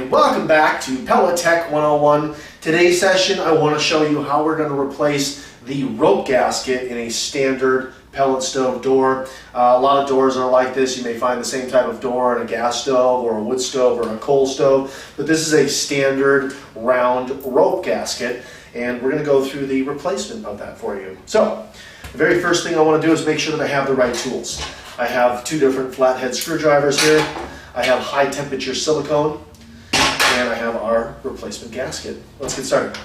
and welcome back to Pellet Tech 101. Today's session I want to show you how we're going to replace the rope gasket in a standard pellet stove door. A lot of doors are like this. You may find the same type of door on a gas stove or a wood stove or a coal stove, but this is a standard round rope gasket, and we're going to go through the replacement of that for you. So the very first thing I want to do is make sure that I have the right tools. I have two different flathead screwdrivers here. I have high temperature silicone, and I have our replacement gasket. Let's get started.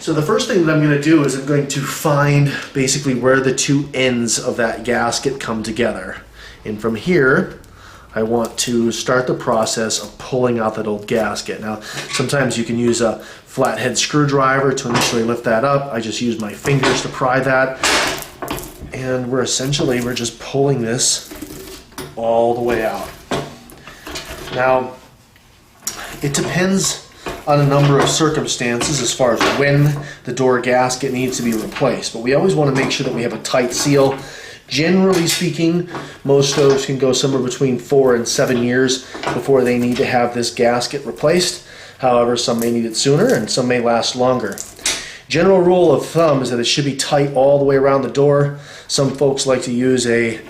So the first thing that I'm going to do is I'm going to find basically where the two ends of that gasket come together. And from here, I want to start the process of pulling out that old gasket. Now, sometimes you can use a flathead screwdriver to initially lift that up. I just use my fingers to pry that. And we're just pulling this all the way out. Now, it depends on a number of circumstances as far as when the door gasket needs to be replaced, but we always want to make sure that we have a tight seal. Generally speaking, most stoves can go somewhere between 4 and 7 years before they need to have this gasket replaced. However, some may need it sooner and some may last longer. General rule of thumb is that it should be tight all the way around the door. Some folks like to use a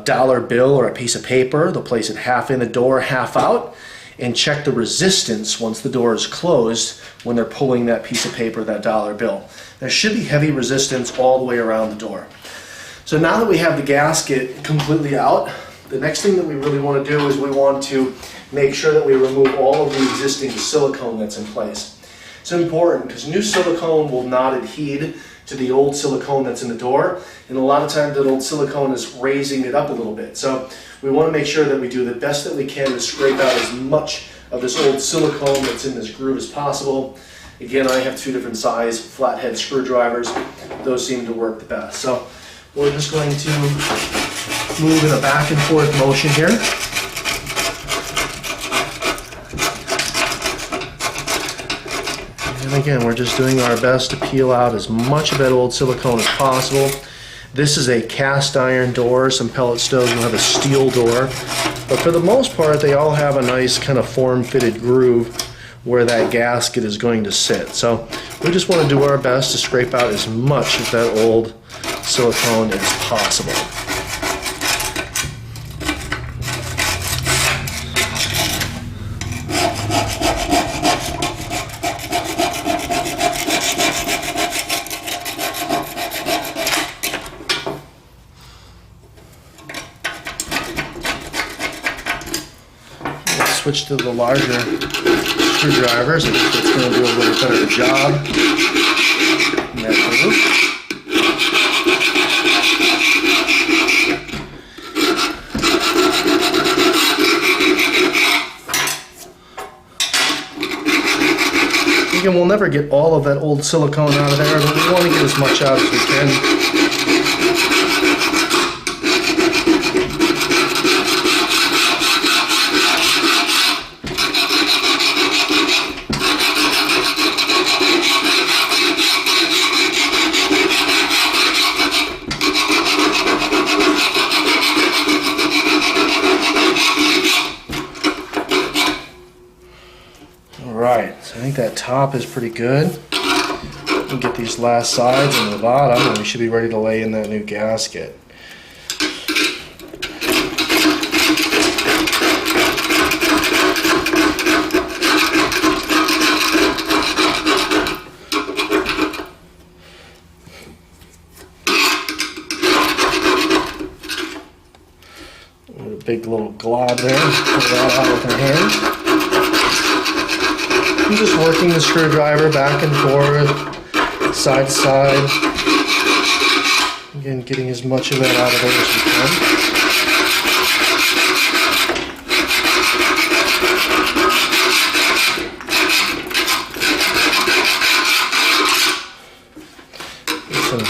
dollar bill or a piece of paper. They'll place it half in the door, half out, and check the resistance once the door is closed when they're pulling that piece of paper, that dollar bill. There should be heavy resistance all the way around the door. So now that we have the gasket completely out, the next thing that we really want to do is we want to make sure that we remove all of the existing silicone that's in place. It's important because new silicone will not adhere to the old silicone that's in the door, and a lot of times that old silicone is raising it up a little bit. So we want to make sure that we do the best that we can to scrape out as much of this old silicone that's in this groove as possible. Again, I have two different size flathead screwdrivers. Those seem to work the best. So we're just going to move in a back and forth motion here. And again, we're just doing our best to peel out as much of that old silicone as possible. This is a cast iron door. Some pellet stoves will have a steel door. But for the most part, they all have a nice kind of form-fitted groove where that gasket is going to sit. So we just want to do our best to scrape out as much of that old silicone as possible. Switch to the larger screwdrivers. I think it's going to do a little better job. Again, we'll never get all of that old silicone out of there, but we want to get as much out as we can. Alright, so I think that top is pretty good. We'll get these last sides and the bottom, and we should be ready to lay in that new gasket. A big little glob there, pull that out with our hand. I'm just working the screwdriver back and forth, side to side. Again, getting as much of that out of there as we can. There's some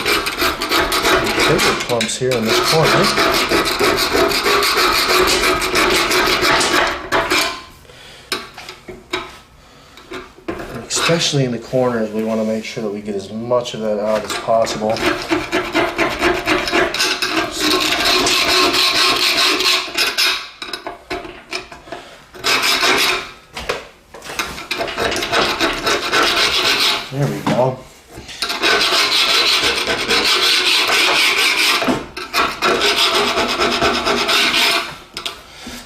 bigger clumps here in this corner. Especially in the corners, we want to make sure that we get as much of that out as possible. There we go.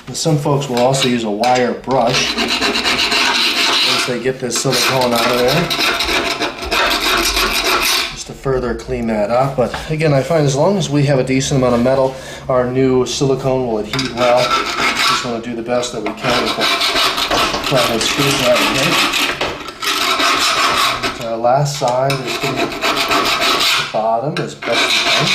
And some folks will also use a wire brush once they get this silicone out of there, just to further clean that up. But again, I find as long as we have a decent amount of metal, our new silicone will adhere well. Just want to do the best that we can with the flathead screwdriver here. And last side is going to the bottom as best we can.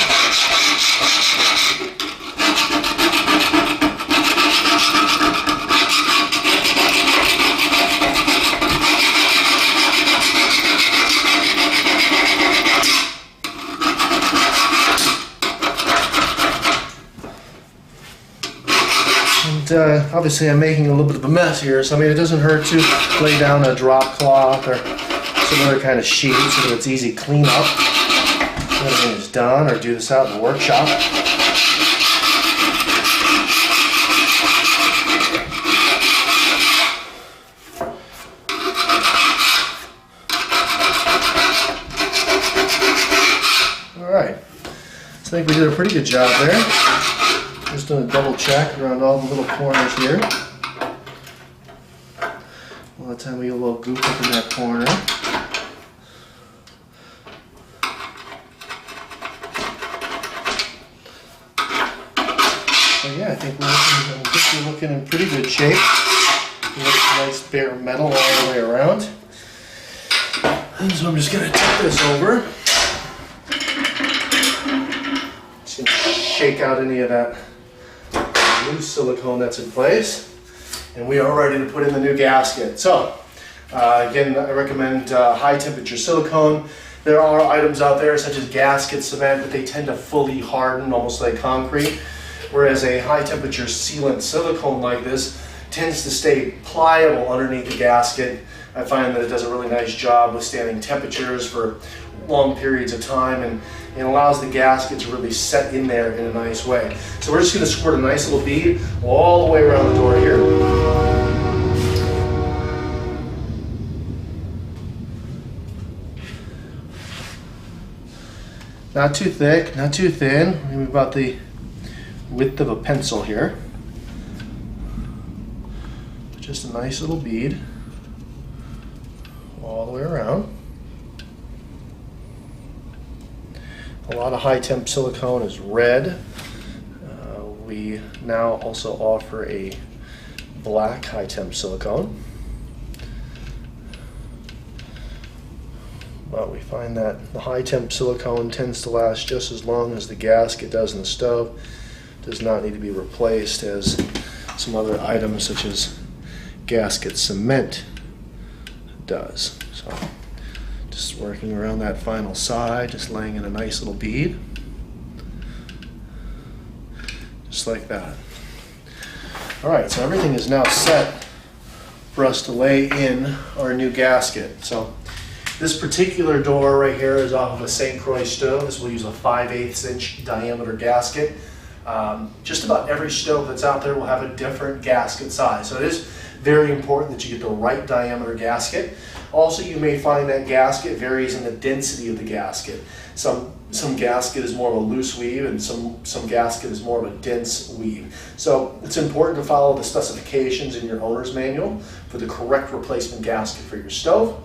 Obviously I'm making a little bit of a mess here, so I mean it doesn't hurt to lay down a drop cloth or some other kind of sheet so that it's easy clean up when everything is done, or do this out in the workshop. Alright, so I think we did a pretty good job there. Just doing a double check around all the little corners here. A lot of time we get a little goop up in that corner. So yeah, I think we're looking in pretty good shape. We have nice bare metal all the way around. And so I'm just going to tip this over. Just going to shake out any of that loose silicone that's in place, and we are ready to put in the new gasket. So again, I recommend high temperature silicone. There are items out there such as gasket cement, but they tend to fully harden almost like concrete, whereas a high temperature sealant silicone like this tends to stay pliable underneath the gasket. I find that it does a really nice job withstanding temperatures for long periods of time, and it allows the gasket to really set in there in a nice way. So we're just going to squirt a nice little bead all the way around the door here. Not too thick, not too thin, maybe about the width of a pencil here. Just a nice little bead all the way around. A lot of high temp silicone is red. We now also offer a black high temp silicone. But we find that the high temp silicone tends to last just as long as the gasket does in the stove. Does not need to be replaced as some other items such as gasket cement does. So just working around that final side, just laying in a nice little bead. Just like that. Alright, so everything is now set for us to lay in our new gasket. So this particular door right here is off of a St. Croix stove. This will use a 5/8 inch diameter gasket. Just about every stove that's out there will have a different gasket size. So it is very important that you get the right diameter gasket. Also, you may find that gasket varies in the density of the gasket. Some gasket is more of a loose weave, and some gasket is more of a dense weave. So it's important to follow the specifications in your owner's manual for the correct replacement gasket for your stove.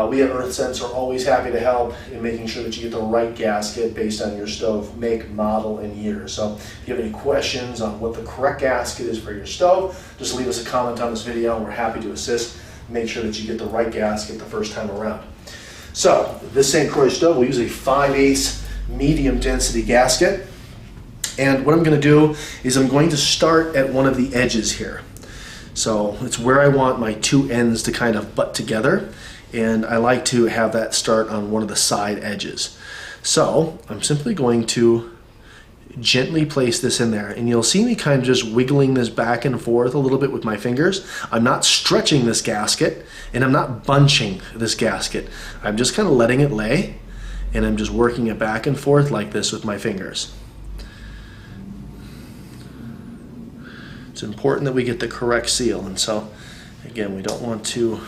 We at EarthSense are always happy to help in making sure that you get the right gasket based on your stove make, model, and year. So if you have any questions on what the correct gasket is for your stove, just leave us a comment on this video and we're happy to assist. Make sure that you get the right gasket the first time around. So this St. Croix stove will use a 5/8 medium density gasket. And what I'm going to do is I'm going to start at one of the edges here. So it's where I want my two ends to kind of butt together. And I like to have that start on one of the side edges. So I'm simply going to gently place this in there, and you'll see me kind of just wiggling this back and forth a little bit with my fingers. I'm not stretching this gasket, and I'm not bunching this gasket. I'm just kind of letting it lay, and I'm just working it back and forth like this with my fingers. It's important that we get the correct seal, and so again, we don't want to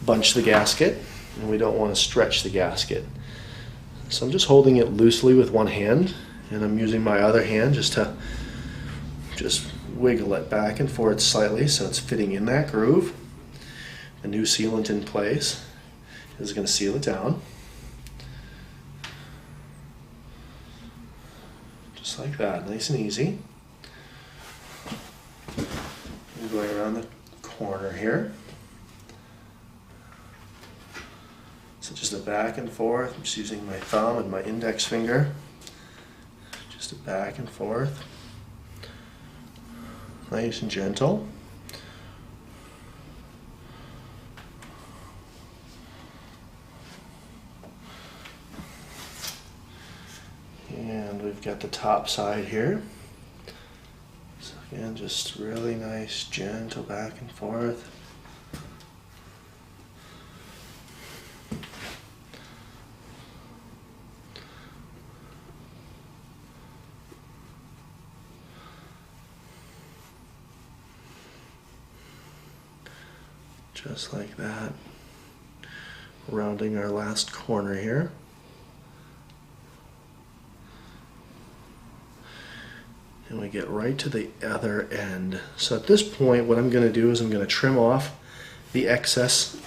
bunch the gasket. and we don't want to stretch the gasket. So I'm just holding it loosely with one hand, and I'm using my other hand just to wiggle it back and forth slightly so it's fitting in that groove. The new sealant in place is going to seal it down. Just like that, nice and easy. I'm going around the corner here. So just a back and forth. I'm just using my thumb and my index finger. Just a back and forth. Nice and gentle. And we've got the top side here. So again, just really nice, gentle back and forth. Just like that. Rounding our last corner here. And we get right to the other end. So at this point, what I'm going to do is I'm going to trim off the excess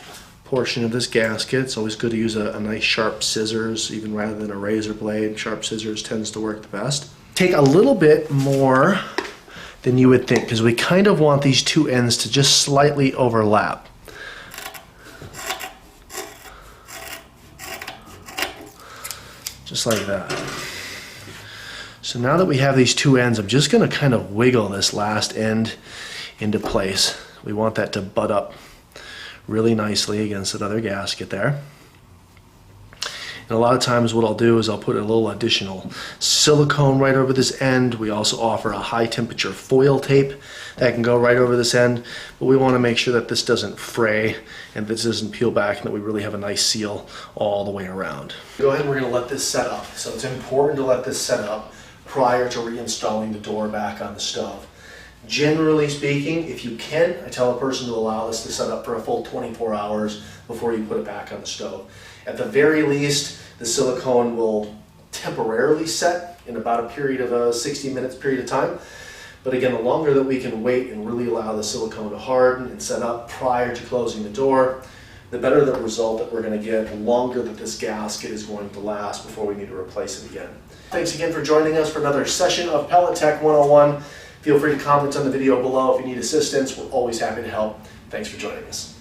portion of this gasket. It's always good to use a nice sharp scissors, even rather than a razor blade. Sharp scissors tends to work the best. Take a little bit more than you would think, because we kind of want these two ends to just slightly overlap. Just like that. So now that we have these two ends, I'm just going to kind of wiggle this last end into place. We want that to butt up really nicely against that other gasket there. And a lot of times what I'll do is I'll put a little additional silicone right over this end. We also offer a high temperature foil tape that can go right over this end, but we want to make sure that this doesn't fray and this doesn't peel back and that we really have a nice seal all the way around. Go ahead and we're going to let this set up. So it's important to let this set up prior to reinstalling the door back on the stove. Generally speaking, if you can, I tell a person to allow this to set up for a full 24 hours before you put it back on the stove. At the very least, the silicone will temporarily set in about a period of a 60 minutes period of time. But again, the longer that we can wait and really allow the silicone to harden and set up prior to closing the door, the better the result that we're going to get, the longer that this gasket is going to last before we need to replace it again. Thanks again for joining us for another session of Pellet Tech 101. Feel free to comment on the video below if you need assistance. We're always happy to help. Thanks for joining us.